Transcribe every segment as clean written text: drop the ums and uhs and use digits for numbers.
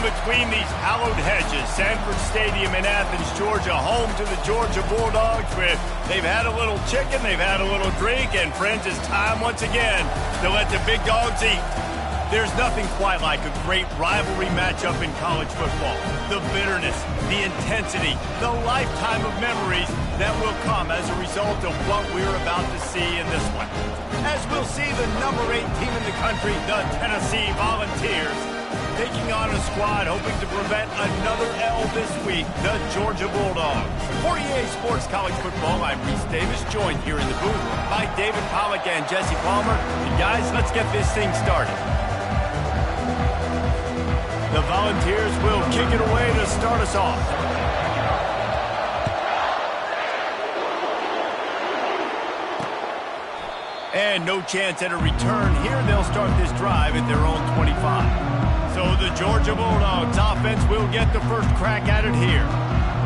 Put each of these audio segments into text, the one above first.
between these hallowed hedges. Sanford Stadium in Athens, Georgia, home to the Georgia Bulldogs. Where they've had a little chicken, they've had a little drink, and friends, it's time once again to let the big dogs eat. There's nothing quite like a great rivalry matchup in college football. The bitterness, the intensity, the lifetime of memories that will come as a result of what we're about to see in this one. As we'll see the number 8 team in the country, the Tennessee Volunteers, taking on a squad hoping to prevent another L this week, the Georgia Bulldogs. For EA Sports College Football, I'm Reese Davis, joined here in the booth by David Pollack and Jesse Palmer. And guys, let's get this thing started. The Volunteers will kick it away to start us off. And no chance at a return here. They'll start this drive at their own 25. So the Georgia Bulldogs offense will get the first crack at it here.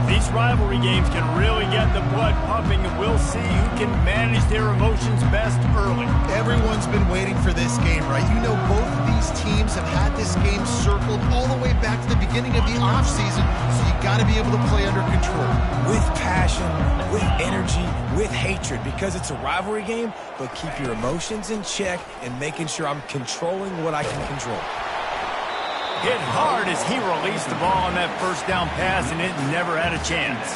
These rivalry games can really get the blood pumping, and we'll see who can manage their emotions best early. Everyone's been waiting for this game, right? You know, both of these teams have had this game circled all the way back to the beginning of the offseason, so you got to be able to play under control. With passion, with energy, with hatred, because it's a rivalry game, but keep your emotions in check and making sure I'm controlling what I can control. Hit hard as he released the ball on that first down pass, and it never had a chance.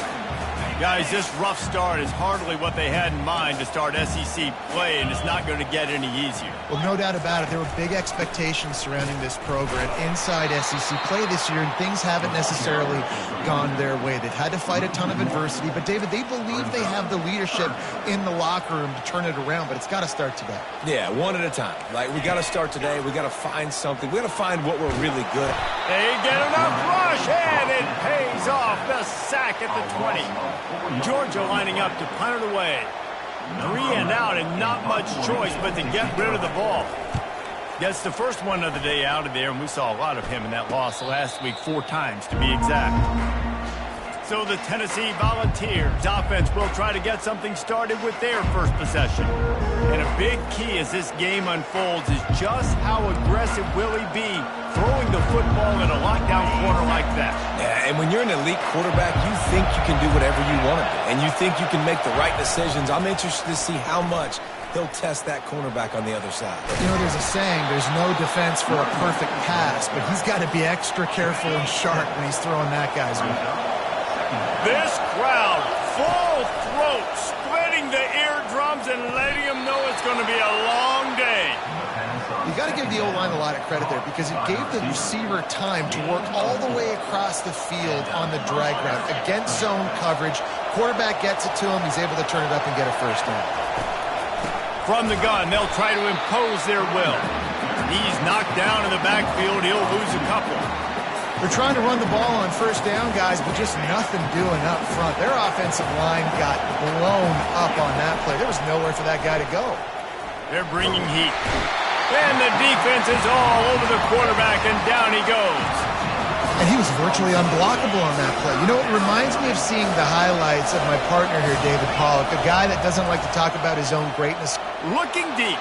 Guys, this rough start is hardly what they had in mind to start SEC play, and it's not going to get any easier. Well, no doubt about it. There were big expectations surrounding this program inside SEC play this year, and things haven't necessarily gone their way. They've had to fight a ton of adversity, but, David, they believe they have the leadership in the locker room to turn it around, but it's got to start today. Yeah, one at a time. Like, we got to start today. We got to find something. We got to find what we're really good at. They get enough rush, and it pays off. The sack at the 20. Georgia lining up to punt it away. 3 and out, and not much choice but to get rid of the ball. Gets the first one of the day out of there, and we saw a lot of him in that loss last week, 4 times to be exact. So the Tennessee Volunteers offense will try to get something started with their first possession. And a big key as this game unfolds is just how aggressive will he be throwing the football in a lockdown corner like that. Yeah, and when you're an elite quarterback, you think you can do whatever you want to do, and you think you can make the right decisions. I'm interested to see how much he'll test that cornerback on the other side. You know, there's a saying, there's no defense for a perfect pass, but he's got to be extra careful and sharp when he's throwing that guy's way. This crowd, full throat, splitting the eardrums and letting them know it's going to be a long day. You got to give the O-line a lot of credit there because it gave the receiver time to work all the way across the field on the drag route against zone coverage. Quarterback gets it to him. He's able to turn it up and get a first down. From the gun, they'll try to impose their will. He's knocked down in the backfield. He'll lose a couple. They're trying to run the ball on first down, guys, but just nothing doing up front. Their offensive line got blown up on that play. There was nowhere for that guy to go. They're bringing heat. And the defense is all over the quarterback, and down he goes. And he was virtually unblockable on that play. You know, it reminds me of seeing the highlights of my partner here, David Pollack, a guy that doesn't like to talk about his own greatness. Looking deep.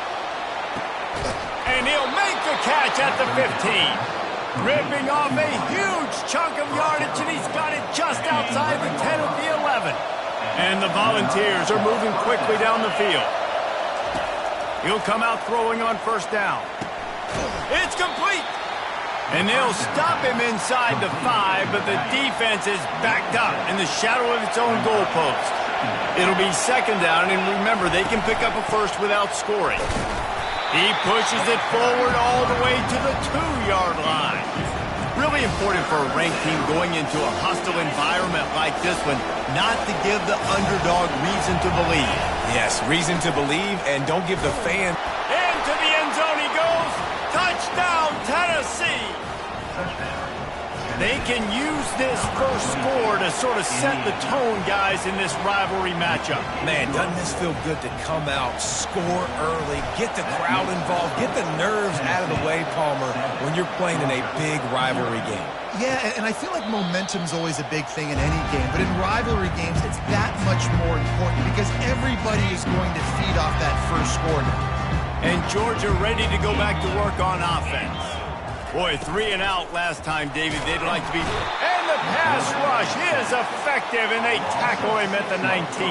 And he'll make the catch at the 15. Ripping off a huge chunk of yardage, and he's got it just outside the 10 of the 11. And the Volunteers are moving quickly down the field. He'll come out throwing on first down. It's complete. And they'll stop him inside the 5, but the defense is backed up in the shadow of its own goalpost. It'll be second down, and remember, they can pick up a first without scoring. He pushes it forward all the way to the 2-yard line. Really important for a ranked team going into a hostile environment like this one, not to give the underdog reason to believe. Yes, reason to believe, and don't give the fan. Into the end zone he goes. Touchdown, Tennessee. They can use this first score to sort of set the tone, guys, in this rivalry matchup. Man, doesn't this feel good to come out, score early, get the crowd involved, get the nerves out of the way, Palmer, when you're playing in a big rivalry game. Yeah, and I feel like momentum's always a big thing in any game, but in rivalry games, it's that much more important because everybody is going to feed off that first score now. And Georgia ready to go back to work on offense. Boy, 3 and out last time, David. They'd like to be... And the pass rush is effective, and they tackle him at the 19.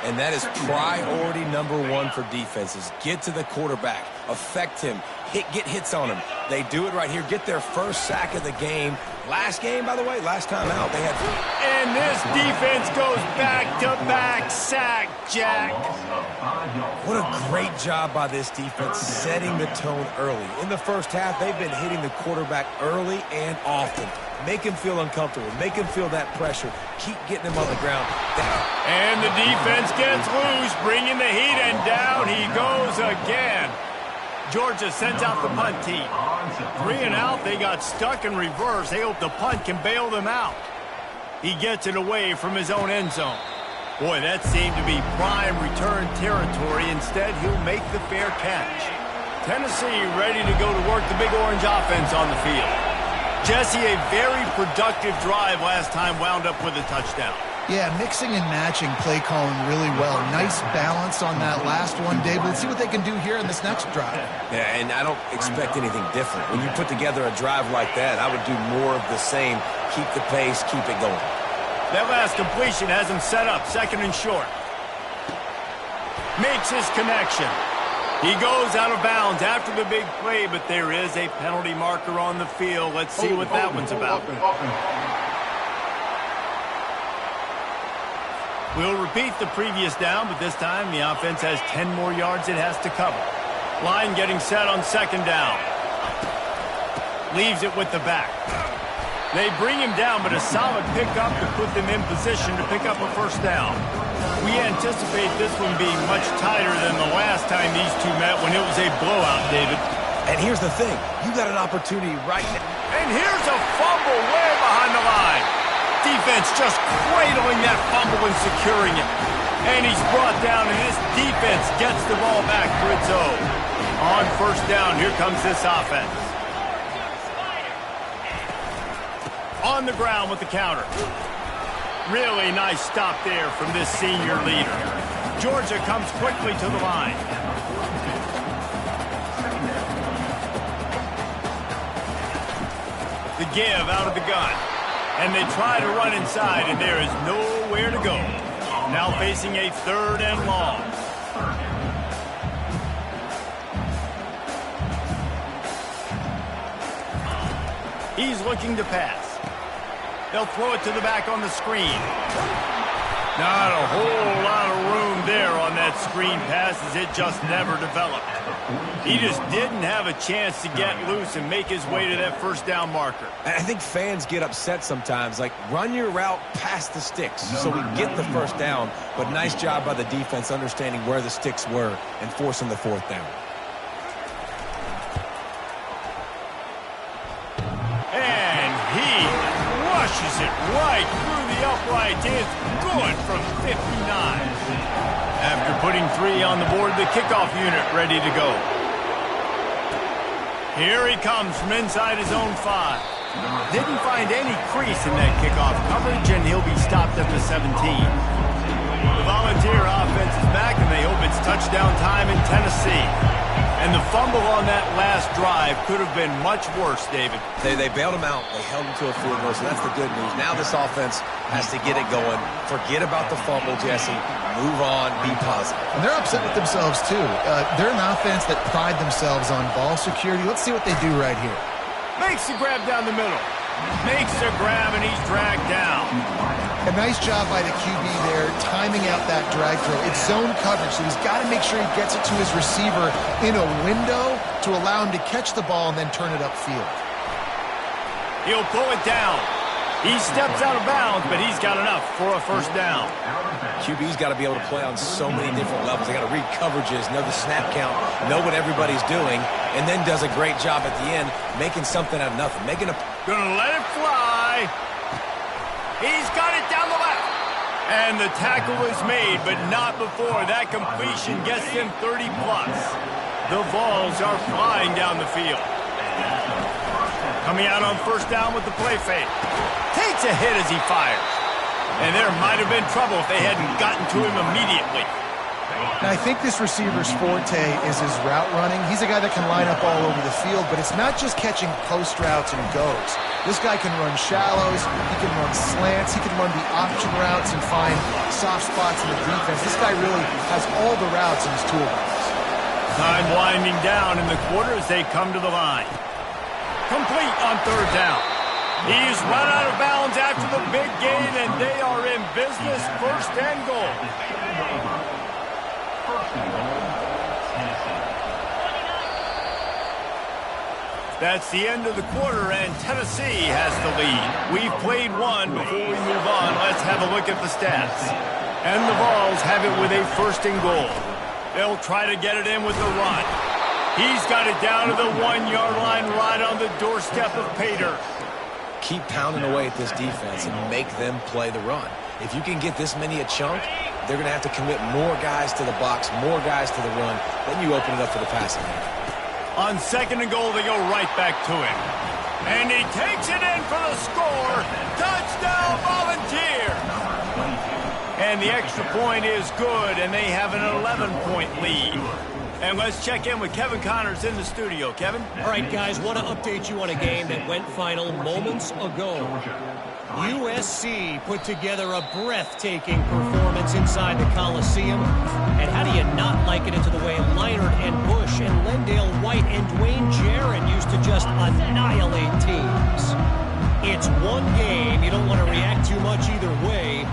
And that is priority number 1 for defenses. Get to the quarterback. Affect him. Get hits on him. They do it right here. Get their first sack of the game. Last game, by the way, last time out, they had... And this defense goes back-to-back sack, Jack. What a great job by this defense setting the tone early. In the first half, they've been hitting the quarterback early and often. Make him feel uncomfortable. Make him feel that pressure. Keep getting him on the ground. And the defense gets loose, bringing the heat, and down he goes again. Georgia sends out the punt team. 3 and out, they got stuck in reverse. They hope the punt can bail them out. He gets it away from his own end zone. Boy, that seemed to be prime return territory. Instead, he'll make the fair catch. Tennessee ready to go to work the Big Orange offense on the field. Jesse, a very productive drive last time, wound up with a touchdown. Yeah, mixing and matching play calling really well. Nice balance on that last one, Dave. Let's see what they can do here in this next drive. Yeah, and I don't expect anything different. When you put together a drive like that, I would do more of the same. Keep the pace, keep it going. That last completion has him set up, 2nd and short. Makes his connection. He goes out of bounds after the big play, but there is a penalty marker on the field. Let's see what that one's about. We'll repeat the previous down, but this time the offense has 10 more yards it has to cover. Line getting set on 2nd down. Leaves it with the back. They bring him down, but a solid pickup to put them in position to pick up a 1st down. We anticipate this one being much tighter than the last time these two met when it was a blowout, David. And here's the thing. You got an opportunity right now. And here's a fumble way behind the line. Defense just cradling that fumble and securing it. And he's brought down, and this defense gets the ball back for its own. On 1st down, here comes this offense. On the ground with the counter. Really nice stop there from this senior leader. Georgia comes quickly to the line. The give out of the gun. And they try to run inside, and there is nowhere to go. Now facing a 3rd and long. He's looking to pass. They'll throw it to the back on the screen. Not a whole lot of room there on that screen pass as it just never developed. He just didn't have a chance to get loose and make his way to that 1st down marker. I think fans get upset sometimes. Like, run your route past the sticks so we get the 1st down. But nice job by the defense understanding where the sticks were and forcing the 4th down. And he rushes it right through the upright. It's good from 59. After putting 3 on the board, the kickoff unit ready to go. Here he comes from inside his own 5. Didn't find any crease in that kickoff coverage, and he'll be stopped at the 17. The Volunteer offense is back, and they hope it's touchdown time in Tennessee. And the fumble on that last drive could have been much worse, David. They bailed him out. They held him to a field goal, so that's the good news. Now this offense has to get it going. Forget about the fumble, Jesse. Move on. Be positive. And they're upset with themselves, too. They're an offense that pride themselves on ball security. Let's see what they do right here. Makes the grab down the middle. Makes the grab, and he's dragged down. A nice job by the QB there, timing out that drag throw. It's zone coverage, so he's got to make sure he gets it to his receiver in a window to allow him to catch the ball and then turn it upfield. He'll pull it down. He steps out of bounds, but he's got enough for a 1st down. QB's got to be able to play on so many different levels. They got to read coverages, know the snap count, know what everybody's doing, and then does a great job at the end making something out of nothing. Gonna let it fly. He's got it down the left. And the tackle is made, but not before that completion gets him 30+. The balls are flying down the field. Coming out on 1st down with the play fake. Takes a hit as he fires. And there might have been trouble if they hadn't gotten to him immediately. And I think this receiver's forte is his route running. He's a guy that can line up all over the field, but it's not just catching post routes and goes. This guy can run shallows, he can run slants, he can run the option routes and find soft spots in the defense. This guy really has all the routes in his toolbox. Time winding down in the quarter as they come to the line. Complete on third down. He's run out of bounds after the big gain, and they are in business, first and goal. That's the end of the quarter, and Tennessee has the lead. We've played one. Before we move on, let's have a look at the stats. And the Vols have it with a first and goal. They'll try to get it in with the run. He's got it down to the 1-yard line right on the doorstep of Pater. Keep pounding away at this defense and make them play the run. If you can get this many a chunk, they're going to have to commit more guys to the box, more guys to the run. Then you open it up for the passing game. On second and goal, they go right back to him. And he takes it in for the score. Touchdown, Volunteer! And the extra point is good, and they have an 11-point lead. And let's check in with Kevin Connors in the studio. Kevin? All right, guys, want to update you on a game that went final moments ago. USC put together a breathtaking performance inside the Coliseum. And how do you not like it into the way Leinart and Bush and Lendale White and Dwayne Jarrett used to just annihilate teams? It's one game. You don't want to react too much either way.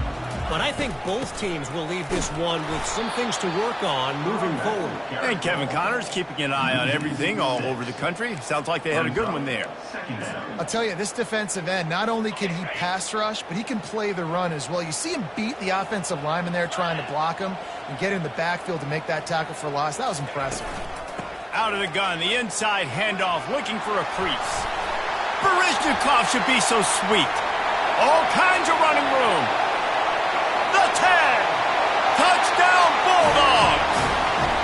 But I think both teams will leave this one with some things to work on moving forward. And Kevin Connors keeping an eye on everything all over the country. Sounds like they had a good one there. I'll tell you, this defensive end, not only can he pass rush, but he can play the run as well. You see him beat the offensive lineman there trying to block him and get in the backfield to make that tackle for loss. That was impressive. Out of the gun, the inside handoff, looking for a crease. Barishnikov should be so sweet. All kinds of running room. The 10. Touchdown, Bulldogs.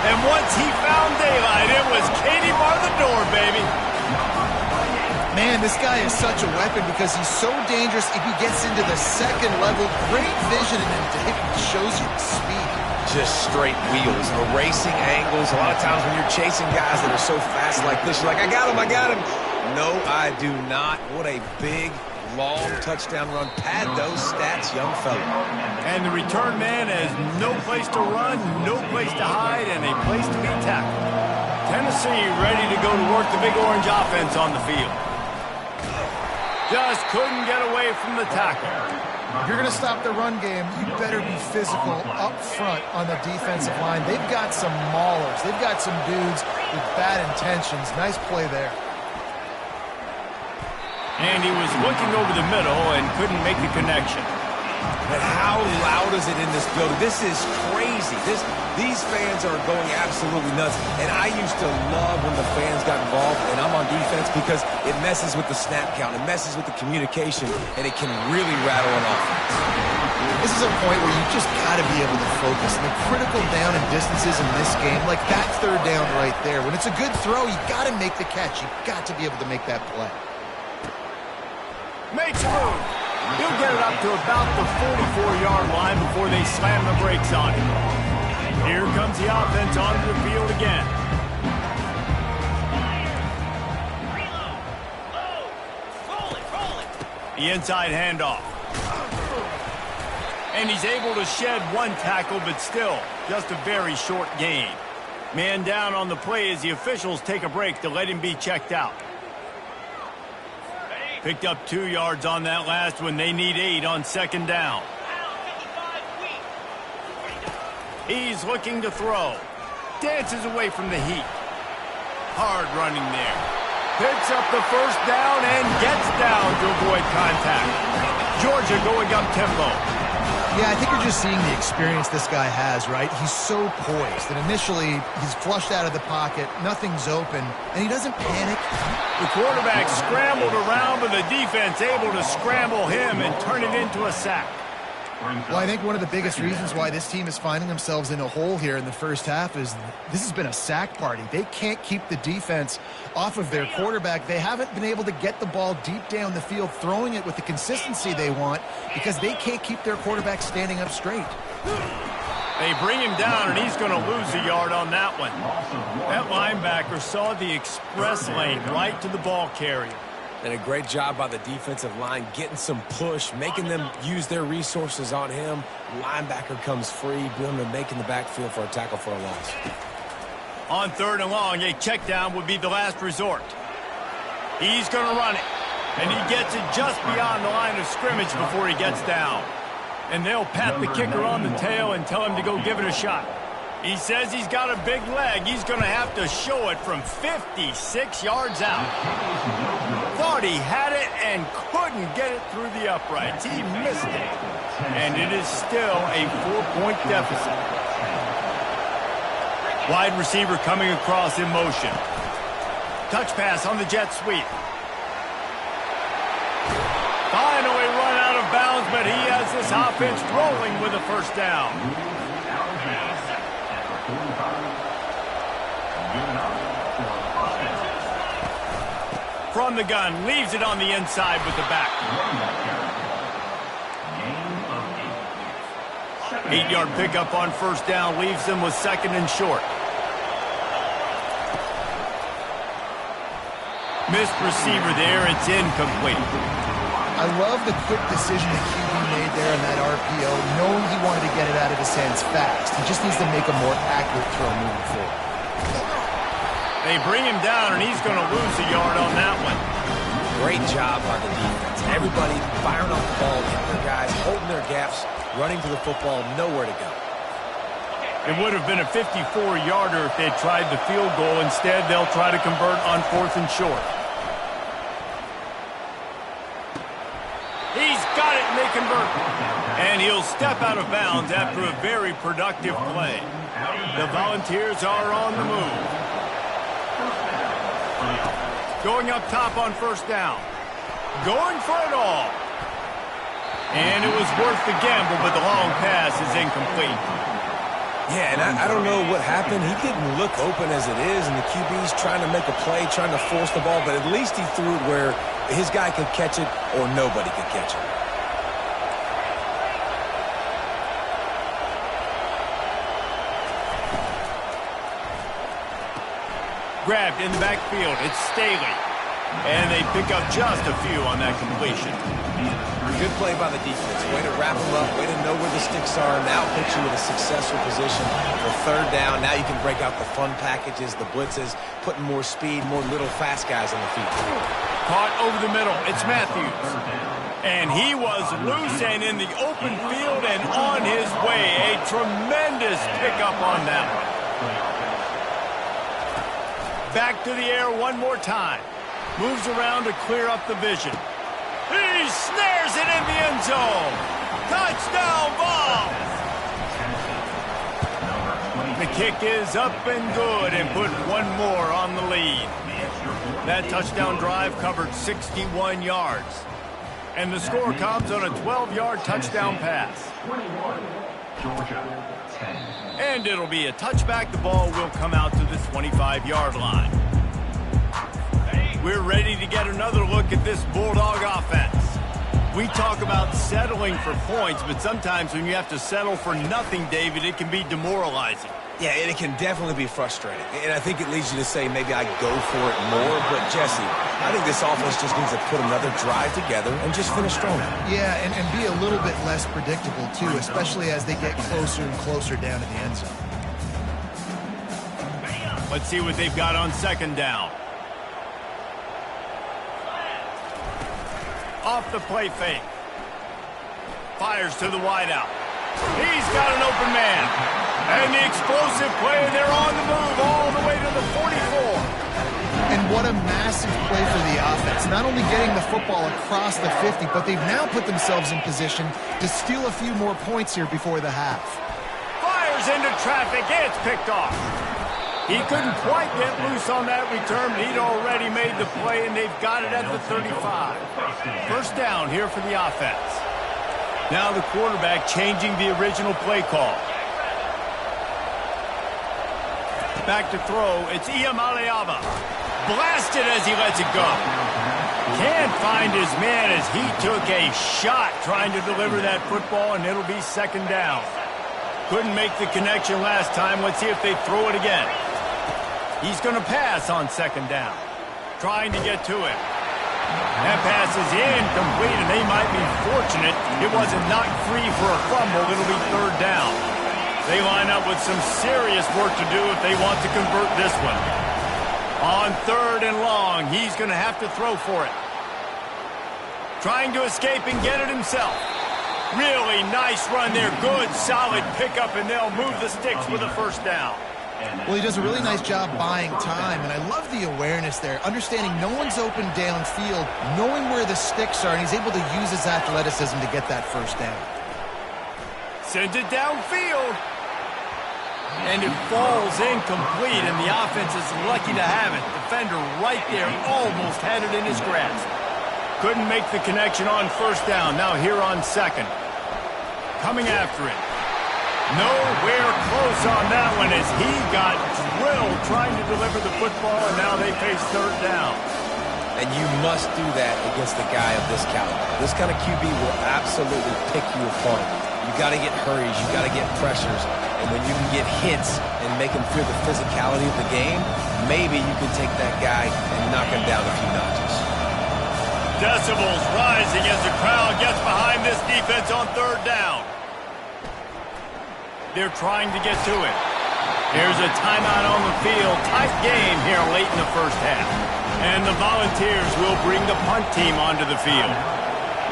And once he found daylight, it was Katie bar the door, baby. Man, this guy is such a weapon because he's so dangerous if he gets into the second level. Great vision, and it shows you speed. Just straight wheels, erasing angles. A lot of times when you're chasing guys that are so fast like this, you're like, I got him, I got him. No, I do not. What a big, long touchdown run. Pad those stats, young fella. And the return man has no place to run, no place to hide, and a place to be tackled. Tennessee ready to go to work the Big Orange offense on the field. Just couldn't get away from the tackle. If you're going to stop the run game, you better be physical up front on the defensive line. They've got some maulers. They've got some dudes with bad intentions. Nice play there. And he was looking over the middle and couldn't make the connection. But how loud is it in this building? This is crazy. These fans are going absolutely nuts. And I used to love when the fans got involved, and I'm on defense because it messes with the snap count. It messes with the communication, and it can really rattle an offense. This is a point where you just got to be able to focus. And the critical down and distances in this game, like that third down right there. When it's a good throw, you got to make the catch. You got to be able to make that play. Makes a move. He'll get it up to about the 44-yard line before they slam the brakes on him. Here comes the offense onto the field again. The inside handoff. And he's able to shed one tackle, but still, just a very short gain. Man down on the play as the officials take a break to let him be checked out. Picked up 2 yards on that last one. They need 8 on second down. He's looking to throw. Dances away from the heat. Hard running there. Picks up the first down and gets down to avoid contact. Georgia going up tempo. Yeah, I think you're just seeing the experience this guy has, right? He's so poised. And initially, he's flushed out of the pocket. Nothing's open. And he doesn't panic. The quarterback scrambled around, but the defense able to scramble him and turn it into a sack. Well, I think one of the biggest reasons why this team is finding themselves in a hole here in the first half is this has been a sack party. They can't keep the defense off of their quarterback. They haven't been able to get the ball deep down the field, throwing it with the consistency they want because they can't keep their quarterback standing up straight. They bring him down, and he's going to lose a yard on that one. That linebacker saw the express lane right to the ball carrier. And a great job by the defensive line getting some push, making them use their resources on him. Linebacker comes free, boom, and making the backfield for a tackle for a loss. On 3rd and long, a check down would be the last resort. He's going to run it, and he gets it just beyond the line of scrimmage before he gets down. And they'll pat the kicker on the tail and tell him to go give it a shot. He says he's got a big leg. He's going to have to show it from 56 yards out. Thought he had it and couldn't get it through the uprights. He missed it. And it is still a 4-point deficit. Wide receiver coming across in motion. Touch pass on the jet sweep. Finally run out of bounds, but he has this offense rolling with a first down. From the gun, leaves it on the inside with the back. 8-yard pickup on first down leaves them with 2nd and short. Missed receiver there, it's incomplete. I love the quick decision the QB made there in that RPO, knowing he wanted to get it out of his hands fast. He just needs to make a more accurate throw moving forward. They bring him down, and he's going to lose a yard on that one. Great job by the defense. Everybody firing off the ball, hitting their guys, holding their gaps, running to the football, nowhere to go. It would have been a 54-yarder if they'd tried the field goal. Instead, they'll try to convert on 4th and short. He's got it, and they convert. And he'll step out of bounds after a very productive play. The Volunteers are on the move. Going up top on first down. Going for it all. And it was worth the gamble, but the long pass is incomplete. Yeah, and I don't know what happened. He didn't look open as it is, and the QB's trying to make a play, trying to force the ball, but at least he threw it where his guy could catch it or nobody could catch it. Grabbed in the backfield. It's Staley. And they pick up just a few on that completion. Good play by the defense. Way to wrap them up. Way to know where the sticks are. Now put you in a successful position for 3rd down. Now you can break out the fun packages, the blitzes, putting more speed, more little fast guys on the field. Caught over the middle. It's Matthews. And he was loose and in the open field and on his way. A tremendous pickup on that one. Back to the air one more time. Moves around to clear up the vision. He snares it in the end zone. Touchdown ball. The kick is up and good and put one more on the lead. That touchdown drive covered 61 yards. And the score comes on a 12-yard touchdown pass. And it'll be a touchback. The ball will come out to the 25-yard line. We're ready to get another look at this Bulldog offense. We talk about settling for points, but sometimes when you have to settle for nothing, David, it can be demoralizing. Yeah, and it can definitely be frustrating. And I think it leads you to say maybe I go for it more. But, Jesse, I think this offense just needs to put another drive together and just finish strong. Yeah, and be a little bit less predictable, too, especially as they get closer and closer down to the end zone. Let's see what they've got on 2nd down. Off the play fake. Fires to the wideout. He's got an open man. And the explosive play, they're on the move all the way to the 44. And what a massive play for the offense. Not only getting the football across the 50, but they've now put themselves in position to steal a few more points here before the half. Fires into traffic. It's picked off. He couldn't quite get loose on that return, but he'd already made the play, and they've got it at the 35. First down here for the offense. Now the quarterback changing the original play call. Back to throw. It's Iamaleava. Blasted as he lets it go. Can't find his man as he took a shot trying to deliver that football, and it'll be 2nd down. Couldn't make the connection last time. Let's see if they throw it again. He's going to pass on second down. Trying to get to it. That pass is incomplete, and they might be fortunate it wasn't knocked free for a fumble. It'll be third down. They line up with some serious work to do if they want to convert this one. On third and long, he's going to have to throw for it. Trying to escape and get it himself. Really nice run there. Good, solid pickup, and they'll move the sticks with a first down. Well, he does a really nice job buying time, and I love the awareness there, understanding no one's open downfield, knowing where the sticks are, and he's able to use his athleticism to get that first down. Sends it downfield. And it falls incomplete, and the offense is lucky to have it. Defender right there almost had it in his grasp. Couldn't make the connection on first down. Now here on second. Coming after it. Nowhere close on that one as he got drilled trying to deliver the football, and now they face third down. And you must do that against a guy of this caliber. This kind of QB will absolutely pick you apart. You got to get hurries, you got to get pressures, and when you can get hits and make him feel the physicality of the game, maybe you can take that guy and knock him down a few notches. Decibels rising as the crowd gets behind this defense on third down. They're trying to get to it. Here's a timeout on the field. Tight game here late in the first half. And the Volunteers will bring the punt team onto the field.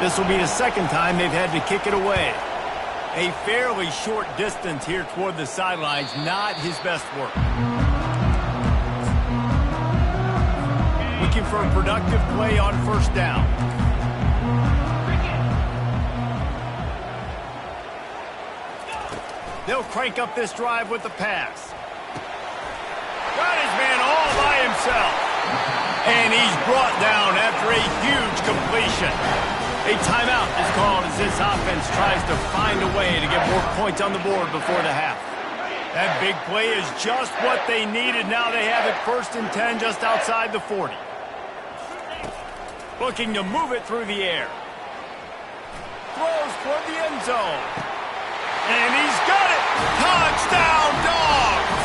This will be the second time they've had to kick it away. A fairly short distance here toward the sidelines. Not his best work. Looking for a productive play on first down. They'll crank up this drive with the pass. Got his man all by himself. And he's brought down after a huge completion. A timeout is called as this offense tries to find a way to get more points on the board before the half. That big play is just what they needed. Now they have it 1st and 10 just outside the 40. Looking to move it through the air. Throws toward the end zone. And he's got it! Touchdown, Dogs!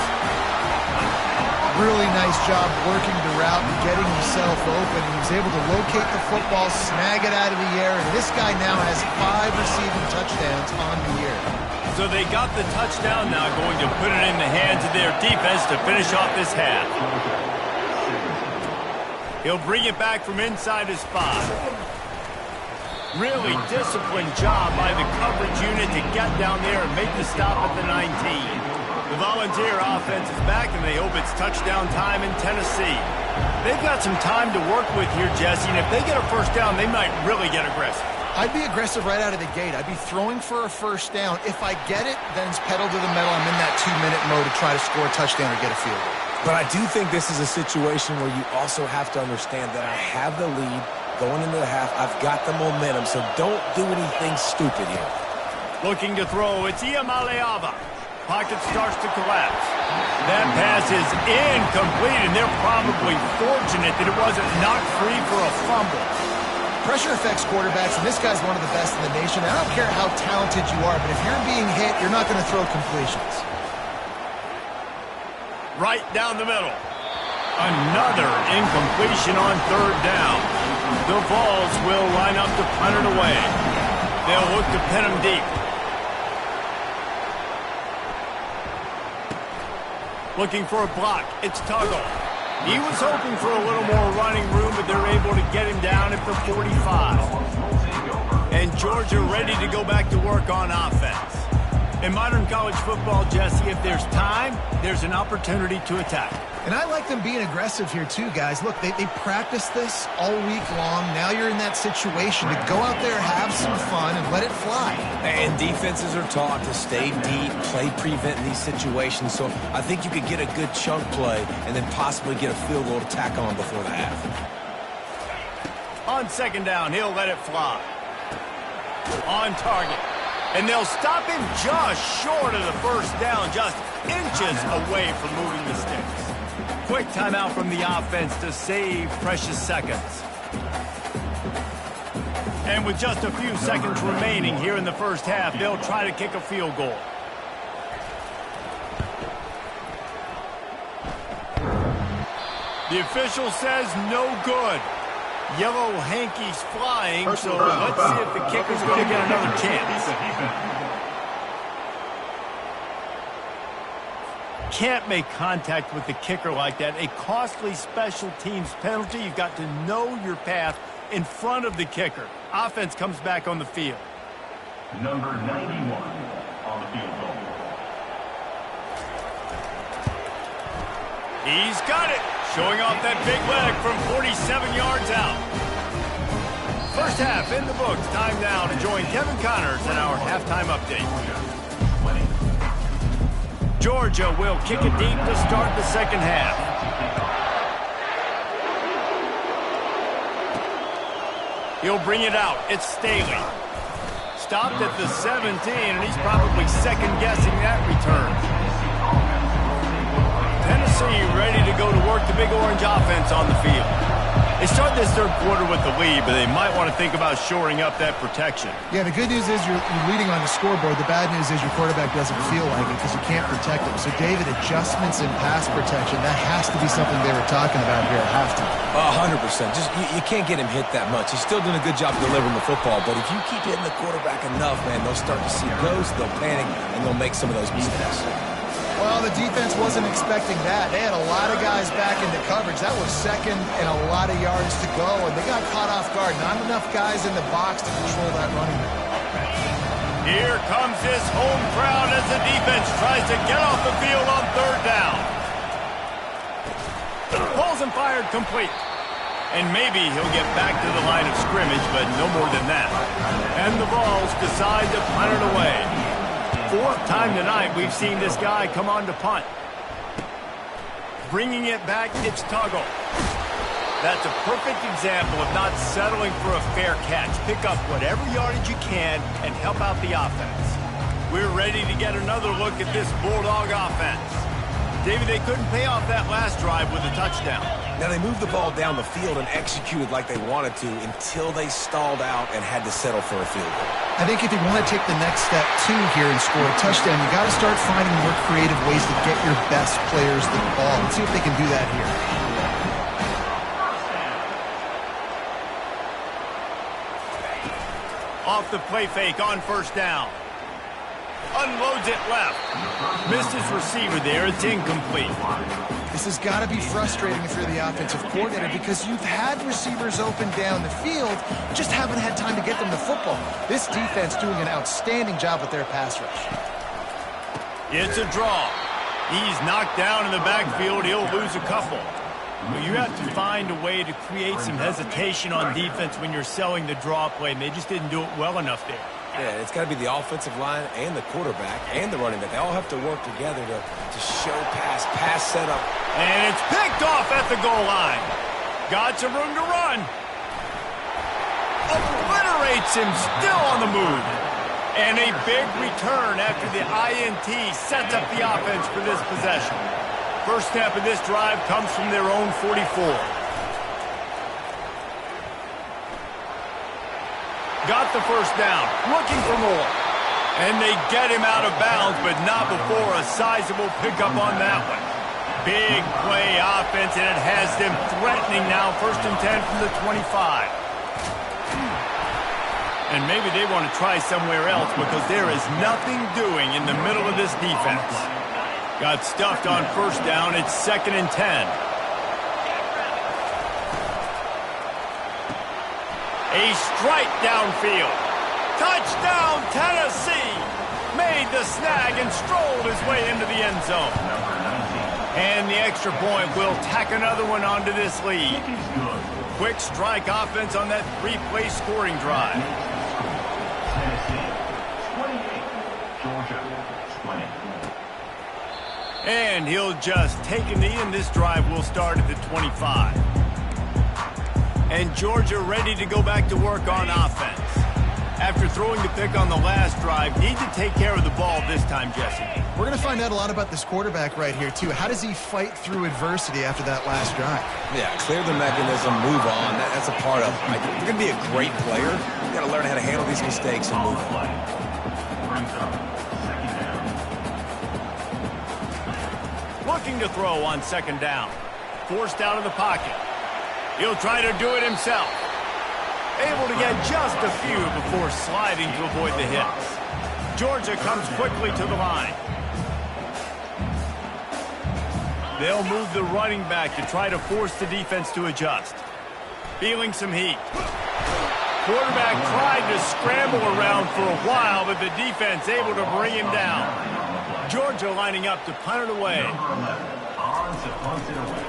Really nice job working the route and getting himself open. He was able to locate the football, snag it out of the air, and this guy now has 5 receiving touchdowns on the year. So they got the touchdown now, going to put it in the hands of their defense to finish off this half. He'll bring it back from inside his 5. Really disciplined job by the coverage unit to get down there and make the stop at the 19. The Volunteer offense is back, and they hope it's touchdown time in Tennessee. They've got some time to work with here, Jesse, and if they get a first down, they might really get aggressive. I'd be aggressive right out of the gate. I'd be throwing for a first down. If I get it, then it's pedal to the metal. I'm in that 2-minute mode to try to score a touchdown or get a field goal. But I do think this is a situation where you also have to understand that I have the lead going into the half. I've got the momentum, so don't do anything stupid here. Looking to throw, it's Iamaleava. Pocket starts to collapse. That pass is incomplete, and they're probably fortunate that it wasn't knocked free for a fumble. Pressure affects quarterbacks, and this guy's one of the best in the nation. I don't care how talented you are, but if you're being hit, you're not going to throw completions. Right down the middle. Another incompletion on third down. The Vols will line up to punt it away. They'll look to pin him deep. Looking for a block. It's Tuggle. He was hoping for a little more running room, but they're able to get him down at the 45. And Georgia ready to go back to work on offense. In modern college football, Jesse, if there's time, there's an opportunity to attack. And I like them being aggressive here too, guys. Look, they practice this all week long. Now you're in that situation to go out there, have some fun, and let it fly. And defenses are taught to stay deep, play prevent in these situations. So I think you could get a good chunk play and then possibly get a field goal to tack on before the half. On second down, he'll let it fly. On target. And they'll stop him just short of the first down, just inches away from moving the sticks. Quick timeout from the offense to save precious seconds. And with just a few seconds remaining here in the first half, they'll try to kick a field goal. The official says no good. Yellow hankies flying, so let's see if the kicker's going to get another chance. Can't make contact with the kicker like that. A costly special teams penalty. You've got to know your path in front of the kicker. Offense comes back on the field. Number 91 on the field goal. He's got it. Showing off that big leg from 47 yards out. First half in the books. Time now to join Kevin Connors in our halftime update. Georgia will kick it deep to start the second half. He'll bring it out. It's Staley. Stopped at the 17, and he's probably second-guessing that return. Tennessee ready to go to work the Big Orange offense on the field. They start this third quarter with the lead, but they might want to think about shoring up that protection. Yeah, the good news is you're leading on the scoreboard. The bad news is your quarterback doesn't feel like it because you can't protect him. So, David, adjustments in pass protection, that has to be something they were talking about here at halftime. 100%. Just you can't get him hit that much. He's still doing a good job delivering the football, but if you keep hitting the quarterback enough, man, they'll start to see ghosts, they'll panic, and they'll make some of those mistakes. Well, the defense wasn't expecting that. They had a lot of guys back into coverage. That was second and a lot of yards to go, and they got caught off guard. Not enough guys in the box to control that running back. Here comes this home crowd as the defense tries to get off the field on third down. Pulls and fired complete. And maybe he'll get back to the line of scrimmage, but no more than that. And the Vols decide to punt it away. Fourth time tonight we've seen this guy come on to punt. Bringing it back, it's Tuggle. That's a perfect example of not settling for a fair catch. Pick up whatever yardage you can and help out the offense. We're ready to get another look at this Bulldog offense. David, they couldn't pay off that last drive with a touchdown. Now, they moved the ball down the field and executed like they wanted to until they stalled out and had to settle for a field goal. I think if you want to take the next step, too, here and score a touchdown, you got to start finding more creative ways to get your best players the ball. Let's see if they can do that here. Off the play fake on first down. Unloads it left. Missed his receiver there. It's incomplete. This has got to be frustrating if you're the offensive coordinator because you've had receivers open down the field, just haven't had time to get them the football. This defense doing an outstanding job with their pass rush. It's a draw. He's knocked down in the backfield. He'll lose a couple. Well, you have to find a way to create some hesitation on defense when you're selling the draw play, and they just didn't do it well enough there. Yeah, it's got to be the offensive line and the quarterback and the running back. They all have to work together to show pass setup. And it's picked off at the goal line. Got some room to run. Obliterates him, still on the move. And a big return after the INT sets up the offense for this possession. First step of this drive comes from their own 44. Got the first down, looking for more. And they get him out of bounds, but not before a sizable pickup on that one. Big play offense, and it has them threatening now. 1st and 10 from the 25. And maybe they want to try somewhere else because there is nothing doing in the middle of this defense. Got stuffed on first down. It's 2nd and 10. A strike downfield. Touchdown, Tennessee! Made the snag and strolled his way into the end zone. And the extra point will tack another one onto this lead. Quick strike offense on that 3-play scoring drive. And he'll just take a knee, and this drive will start at the 25. And Georgia ready to go back to work on offense. After throwing the pick on the last drive, need to take care of the ball this time, Jesse. We're going to find out a lot about this quarterback right here, too. How does he fight through adversity after that last drive? Yeah, clear the mechanism, move on. That's a part of it. If you're going to be a great player, you got to learn how to handle these mistakes and move on. Looking to throw on 2nd down. forced out of the pocket. He'll try to do it himself. Able to get just a few before sliding to avoid the hits. Georgia comes quickly to the line. They'll move the running back to try to force the defense to adjust. Feeling some heat. Quarterback tried to scramble around for a while, but the defense able to bring him down. Georgia lining up to punt it away. On to punt it away.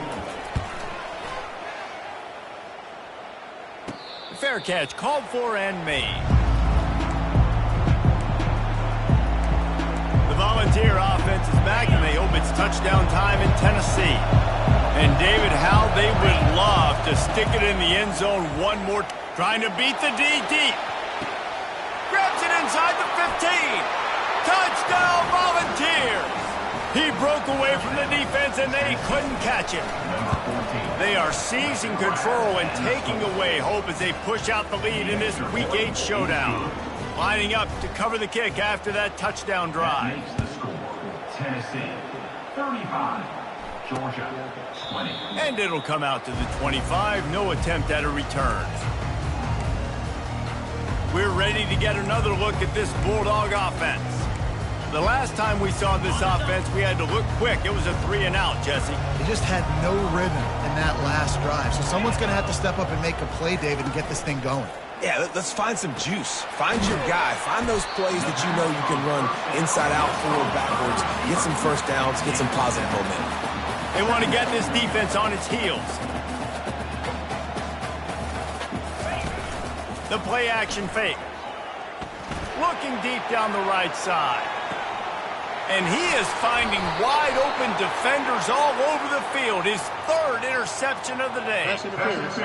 Fair catch called for and made. The Volunteer offense is back, and they hope it's touchdown time in Tennessee. And David, how they would love to stick it in the end zone one more time. Trying to beat the D deep. Grabs it inside the 15. Touchdown Volunteers. He broke away from the defense and they couldn't catch him. They are seizing control and taking away hope as they push out the lead in this Week 8 showdown. Lining up to cover the kick after that touchdown drive. Makes the score. Tennessee 35. Georgia 20. And it'll come out to the 25. No attempt at a return. We're ready to get another look at this Bulldog offense. The last time we saw this offense, we had to look quick. It was a 3-and-out, Jesse. They just had no rhythm in that last drive. So someone's going to have to step up and make a play, David, and get this thing going. Yeah, let's find some juice. Find your guy. Find those plays that you know you can run inside out, forward, backwards. Get some first downs. Get some positive momentum. They want to get this defense on its heels. The play action fake. Looking deep down the right side. And he is finding wide open defenders all over the field. His third interception of the day. Defense.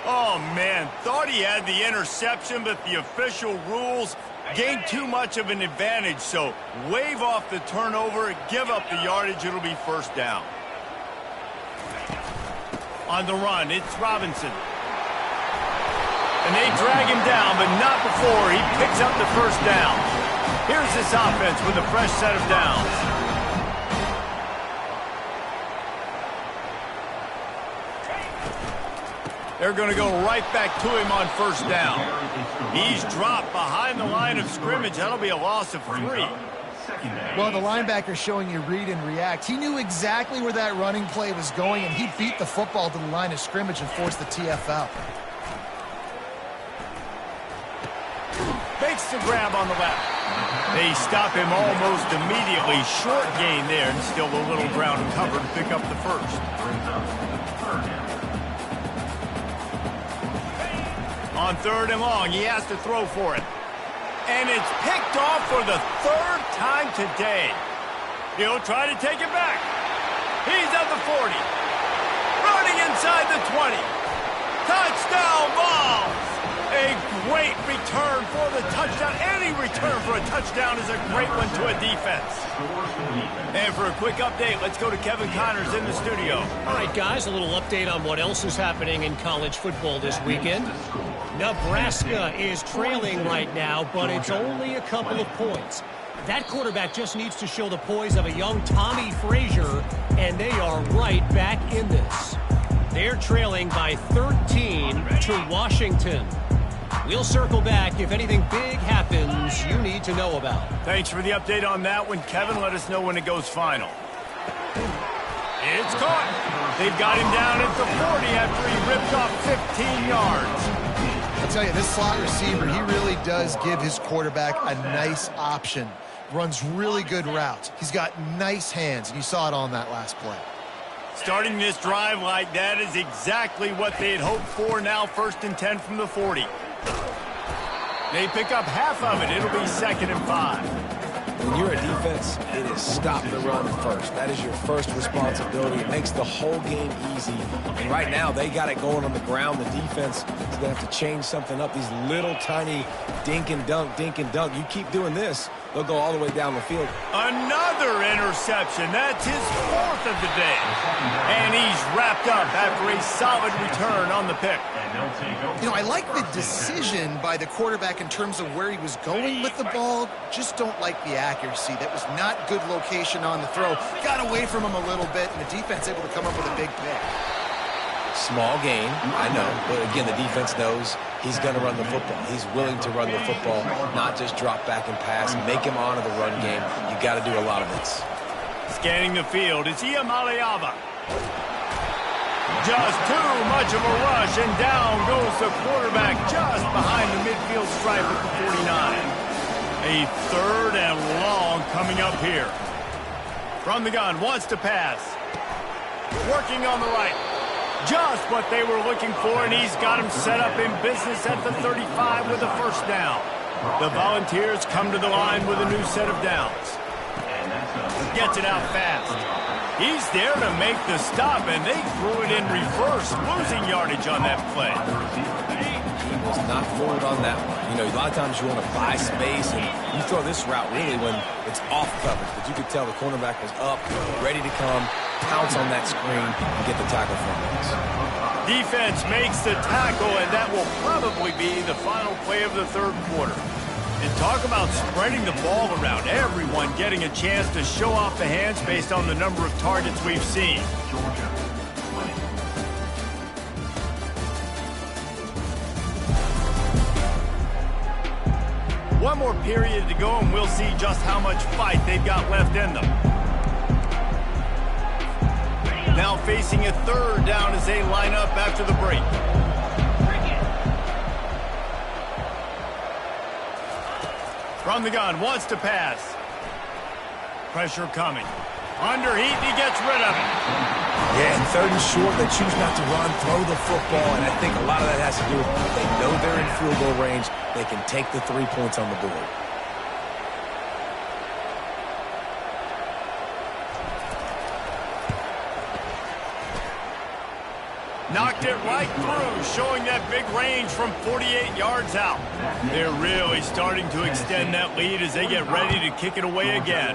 Oh, man. Thought he had the interception, but the official rules gained too much of an advantage. So wave off the turnover, give up the yardage. It'll be first down. On the run, it's Robinson. And they drag him down, but not before he picks up the first down. Here's this offense with a fresh set of downs. They're going to go right back to him on first down. He's dropped behind the line of scrimmage. That'll be a loss of 3. Well, the linebacker's showing you read and react. He knew exactly where that running play was going, and he beat the football to the line of scrimmage and forced the TFL. Makes the grab on the left. They stop him almost immediately. Short gain there, and still a little ground cover to pick up the first. On 3rd and long, he has to throw for it. And it's picked off for the 3rd time today. He'll try to take it back. He's at the 40. Running inside the 20. Touchdown Vols! A great return for the touchdown. Any return for a touchdown is a great one to a defense. And for a quick update, let's go to Kevin Connors in the studio. All right, guys, a little update on what else is happening in college football this weekend. Nebraska is trailing right now, but it's only a couple of points. That quarterback just needs to show the poise of a young Tommy Frazier, and they are right back in this. They're trailing by 13 to Washington. We'll circle back if anything big happens you need to know about. Thanks for the update on that one, Kevin. Let us know when it goes final. It's caught. They've got him down at the 40 after he ripped off 15 yards. I'll tell you, this slot receiver, he really does give his quarterback a nice option. Runs really good routes. He's got nice hands, and you saw it on that last play. Starting this drive like that is exactly what they had hoped for. Now 1st and 10 from the 40. They pick up half of it. It'll be 2nd and 5. When you're a defense, it is stop the run first. That is your first responsibility. It makes the whole game easy. And right now, they got it going on the ground. The defense is going to have to change something up. These little tiny dink and dunk, dink and dunk. You keep doing this, they'll go all the way down the field. Another interception. That's his 4th of the day. And he's wrapped up after a solid return on the pick. You know, I like the decision by the quarterback in terms of where he was going with the ball. Just don't like the accuracy. That was not good location on the throw. Got away from him a little bit, and the defense able to come up with a big pick. Small gain, I know, but again, the defense knows he's going to run the football. He's willing to run the football, not just drop back and pass, make him honor the run game. You got to do a lot of this. Scanning the field, it's Iamaleava. Just too much of a rush, and down goes the quarterback just behind the midfield stripe at the 49. A 3rd and long coming up here. From the gun, wants to pass. Working on the right. Just what they were looking for, and he's got him set up in business at the 35 with a first down. The Volunteers come to the line with a new set of downs. Gets it out fast. He's there to make the stop, and they threw it in reverse, losing yardage on that play. He was not fooled on that one. You know, a lot of times you want to buy space, and you throw this route really when it's off coverage. But you could tell the cornerback was up, ready to come, pounce on that screen, and get the tackle from it. Defense makes the tackle, and that will probably be the final play of the 3rd quarter. And talk about spreading the ball around. Everyone getting a chance to show off the hands based on the number of targets we've seen. One more period to go, and we'll see just how much fight they've got left in them. Now facing a 3rd down as they line up after the break. From the gun, wants to pass. Pressure coming. Underheat, and he gets rid of it. Yeah, and 3rd and short, they choose not to run, throw the football, and I think a lot of that has to do with they know they're in field goal range. They can take the 3 points on the board. Knocked it right through, showing that big range from 48 yards out. They're really starting to extend that lead as they get ready to kick it away again.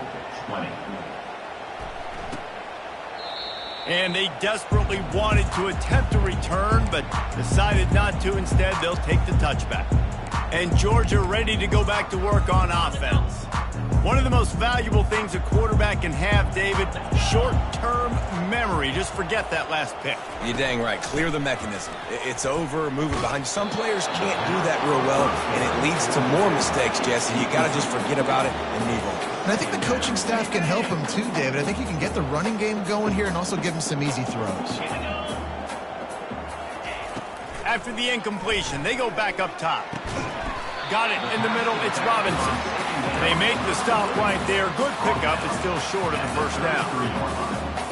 And they desperately wanted to attempt a return, but decided not to. Instead, they'll take the touchback. And Georgia ready to go back to work on offense. One of the most valuable things a quarterback can have, David, short-term memory. Just forget that last pick. You're dang right. Clear the mechanism. It's over, move it behind you. Some players can't do that real well, and it leads to more mistakes, Jesse. You got to just forget about it and move on. And I think the coaching staff can help him too, David. I think you can get the running game going here and also give him some easy throws. After the incompletion, they go back up top. Got it in the middle. It's Robinson. They make the stop right there. Good pickup. It's still short of the first down.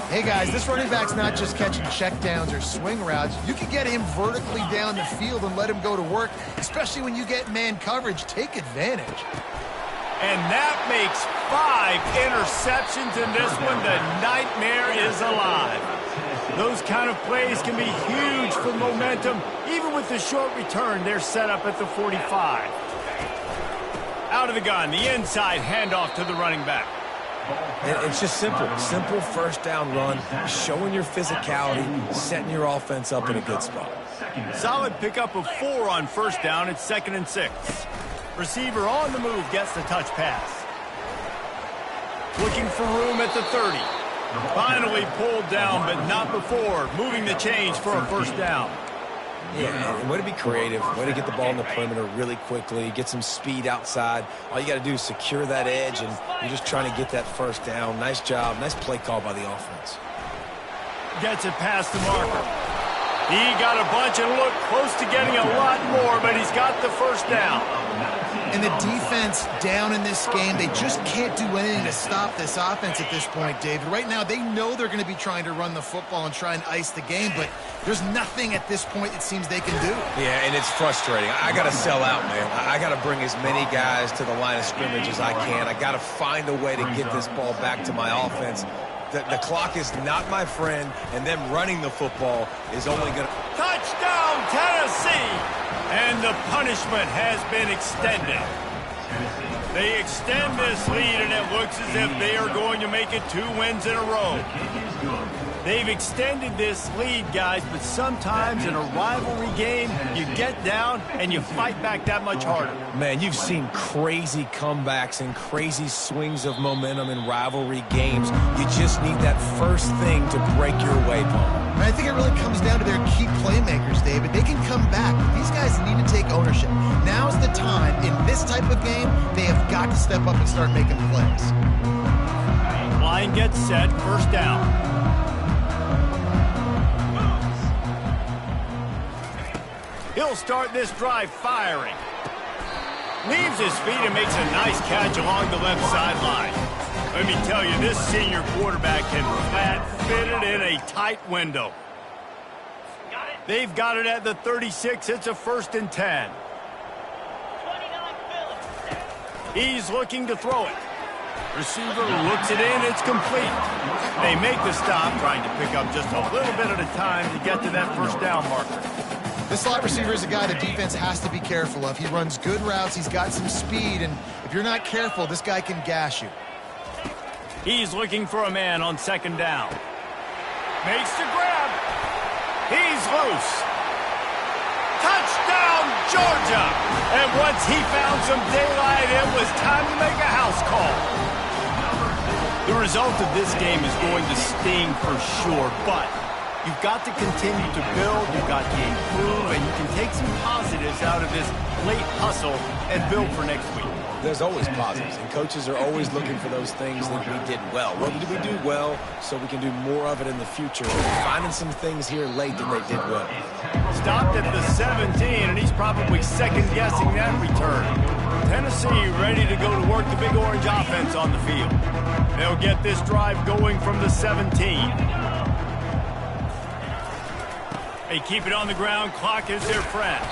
Hey, guys, this running back's not just catching checkdowns or swing routes. You can get him vertically down the field and let him go to work, especially when you get man coverage. Take advantage. And that makes 5 interceptions in this one. The nightmare is alive. Those kind of plays can be huge for momentum. Even with the short return, they're set up at the 45. Out of the gun, the inside handoff to the running back. And it's just simple. Simple first down run, showing your physicality, setting your offense up in a good spot. Solid pickup of 4 on first down. It's 2nd and 6. Receiver on the move gets the touch pass. Looking for room at the 30. Finally pulled down, but not before. Moving the chains for a first down. Yeah, and way to be creative, way to get the ball in the perimeter really quickly, get some speed outside. All you got to do is secure that edge, and you're just trying to get that first down. Nice job, nice play call by the offense. Gets it past the marker. He got a bunch and looked close to getting a lot more, but he's got the first down. And the defense down in this game, they just can't do anything to stop this offense at this point, David. Right now, they know they're going to be trying to run the football and try and ice the game, but there's nothing at this point it seems they can do. Yeah, and it's frustrating. I got to sell out, man. I got to bring as many guys to the line of scrimmage as I can. I got to find a way to get this ball back to my offense. The clock is not my friend, and them running the football is only going to... Touchdown, Tennessee! And the punishment has been extended. They extend this lead, and it looks as if they are going to make it 2 wins in a row. They've extended this lead, guys, but sometimes in a rivalry game, you get down and you fight back that much harder. Man, you've seen crazy comebacks and crazy swings of momentum in rivalry games. You just need that first thing to break your way, Paul. And I think it really comes down to their key playmakers, David. They can come back, but these guys need to take ownership. Now's the time. In this type of game, they have got to step up and start making plays. Line gets set, first down. He'll start this drive firing. Leaves his feet and makes a nice catch along the left sideline. Let me tell you, this senior quarterback can flat fit it in a tight window. They've got it at the 36. It's a 1st and 10. He's looking to throw it. Receiver looks it in. It's complete. They make the stop, trying to pick up just a little bit at a time to get to that first down marker. This slot receiver is a guy the defense has to be careful of. He runs good routes. He's got some speed, and if you're not careful, this guy can gash you. He's looking for a man on 2nd down. Makes the grab. He's loose. Touchdown, Georgia! And once he found some daylight, it was time to make a house call. The result of this game is going to sting for sure, but you've got to continue to build, you've got to improve, and you can take some positives out of this late hustle and build for next week. There's always positives, and coaches are always looking for those things that we did well. What did we do well so we can do more of it in the future? Finding some things here late that they did well. Stopped at the 17, and he's probably second-guessing that return. Tennessee ready to go to work the Big Orange offense on the field. They'll get this drive going from the 17. They keep it on the ground. Clock is their friend.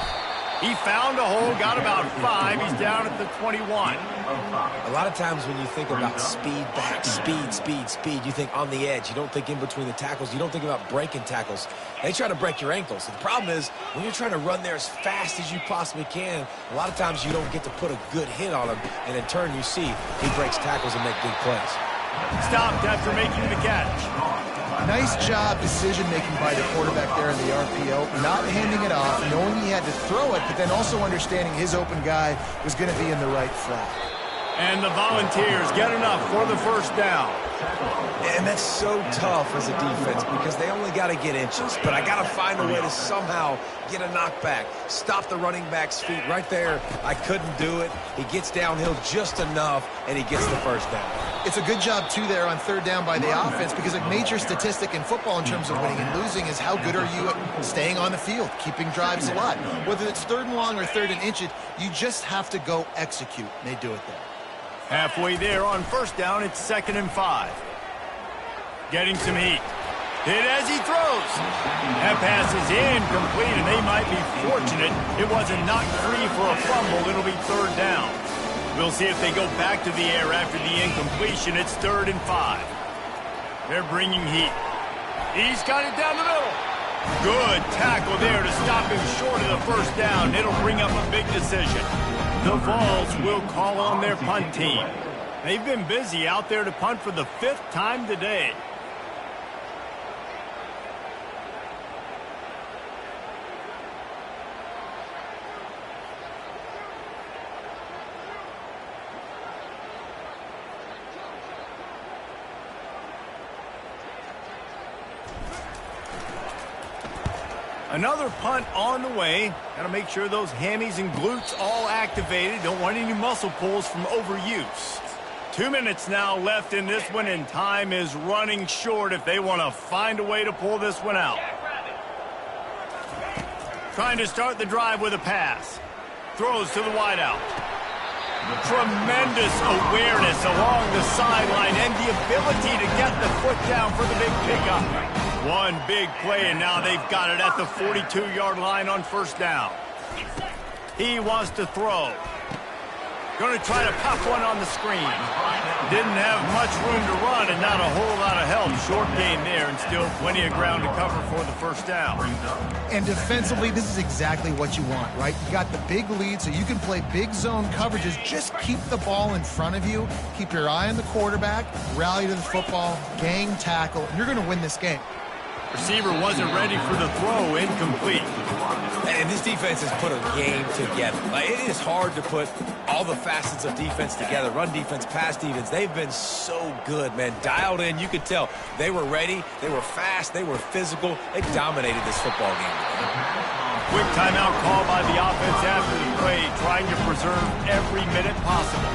He found a hole, got about 5. He's down at the 21. A lot of times when you think about speed back, speed, you think on the edge. You don't think in between the tackles. You don't think about breaking tackles. They try to break your ankles. The problem is when you're trying to run there as fast as you possibly can, a lot of times you don't get to put a good hit on him, and in turn you see he breaks tackles and makes big plays. Stopped after making the catch. Nice job decision-making by the quarterback there in the RPO, not handing it off, knowing he had to throw it, but then also understanding his open guy was going to be in the right flat. And the Volunteers get enough for the first down. And that's so tough as a defense because they only got to get inches. But I got to find a way to somehow get a knockback, stop the running back's feet right there. I couldn't do it. He gets downhill just enough, and he gets the first down. It's a good job, too, there on 3rd down by the offense because a major statistic in football in terms of winning and losing is how good are you at staying on the field, keeping drives alive. Whether it's 3rd and long or 3rd and inches, you just have to go execute, and they do it there. Halfway there on 1st down, it's 2nd and 5. Getting some heat. Hit as he throws. That pass is incomplete, and they might be fortunate it wasn't knocked free for a fumble. It'll be 3rd down. We'll see if they go back to the air after the incompletion. It's 3rd and 5. They're bringing heat. He's got it down the middle. Good tackle there to stop him short of the first down. It'll bring up a big decision. The Vols will call on their punt team. They've been busy out there to punt for the 5th time today. Another punt on the way. Got to make sure those hammies and glutes all activated. Don't want any muscle pulls from overuse. 2 minutes now left in this one, and time is running short if they want to find a way to pull this one out. Trying to start the drive with a pass. Throws to the wideout. Tremendous awareness along the sideline and the ability to get the foot down for the big pickup. One big play, and now they've got it at the 42-yard line on 1st down. He wants to throw. Going to try to pop one on the screen. Didn't have much room to run and not a whole lot of help. Short gain there and still plenty of ground to cover for the first down. And defensively, this is exactly what you want, right? You got the big lead, so you can play big zone coverages. Just keep the ball in front of you. Keep your eye on the quarterback. Rally to the football. Gang tackle. And you're going to win this game. Receiver wasn't ready for the throw. Incomplete. And this defense has put a game together. Like, it is hard to put all the facets of defense together. Run defense, pass defense. They've been so good, man. Dialed in. You could tell they were ready. They were fast. They were physical. They dominated this football game. Quick timeout call by the offense after the play, trying to preserve every minute possible.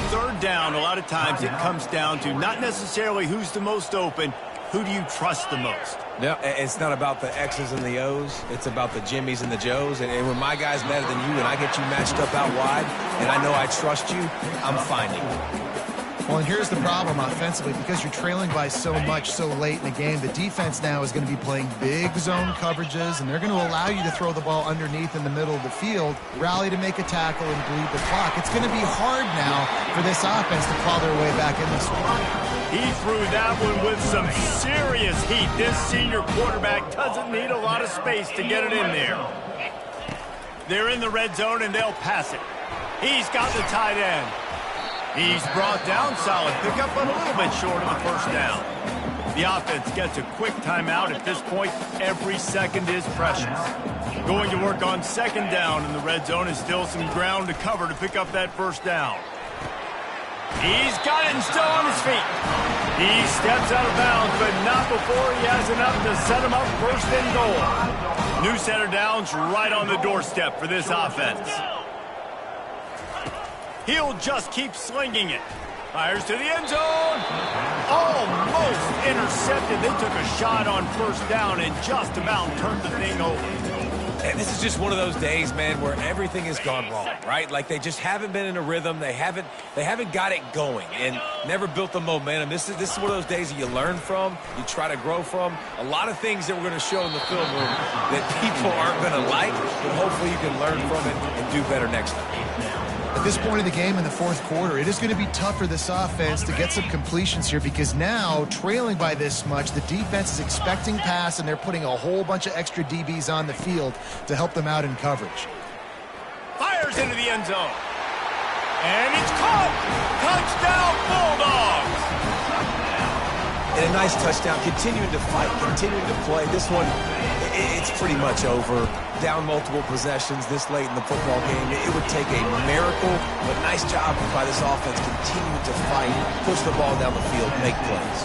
Third down, a lot of times it comes down to not necessarily who's the most open. Who do you trust the most? Yeah, it's not about the X's and the O's. It's about the Jimmys and the Joes. And when my guy's better than you and I get you matched up out wide and I know I trust you, I'm finding you. Well, and here's the problem offensively. Because you're trailing by so much so late in the game, the defense now is going to be playing big zone coverages, and they're going to allow you to throw the ball underneath in the middle of the field, rally to make a tackle, and bleed the clock. It's going to be hard now for this offense to claw their way back in this one. He threw that one with some serious heat. This senior quarterback doesn't need a lot of space to get it in there. They're in the red zone, and they'll pass it. He's got the tight end. He's brought down, solid pickup, but a little bit short of the first down. The offense gets a quick timeout. At this point, every second is precious. Going to work on second down in the red zone is still some ground to cover to pick up that first down. He's got it and still on his feet. He steps out of bounds, but not before he has enough to set him up first and goal. New set of downs right on the doorstep for this offense. He'll just keep slinging it. Fires to the end zone. Almost intercepted. They took a shot on first down and just about turned the thing over. And this is just one of those days, man, where everything has gone wrong, right? Like they just haven't been in a rhythm. They haven't got it going and never built the momentum. This is one of those days that you learn from, you try to grow from. A lot of things that we're going to show in the film room that people aren't going to like, but hopefully you can learn from it and do better next time. At this point of the game in the fourth quarter, it is going to be tough for this offense to get some completions here because now, trailing by this much, the defense is expecting pass, and they're putting a whole bunch of extra DBs on the field to help them out in coverage. Fires into the end zone. And it's caught. Touchdown, Bulldogs. And a nice touchdown, continuing to fight, continuing to play. This one, it's pretty much over. Down multiple possessions this late in the football game. It would take a miracle, but nice job by this offense continuing to fight, push the ball down the field, make plays.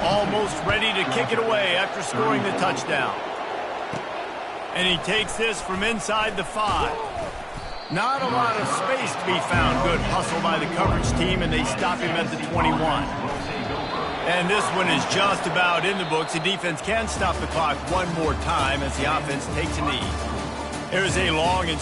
Almost ready to kick it away after scoring the touchdown. And he takes this from inside the 5. Not a lot of space to be found. Good hustle by the coverage team, and they stop him at the 21. And this one is just about in the books. The defense can stop the clock one more time as the offense takes a knee. There's a long and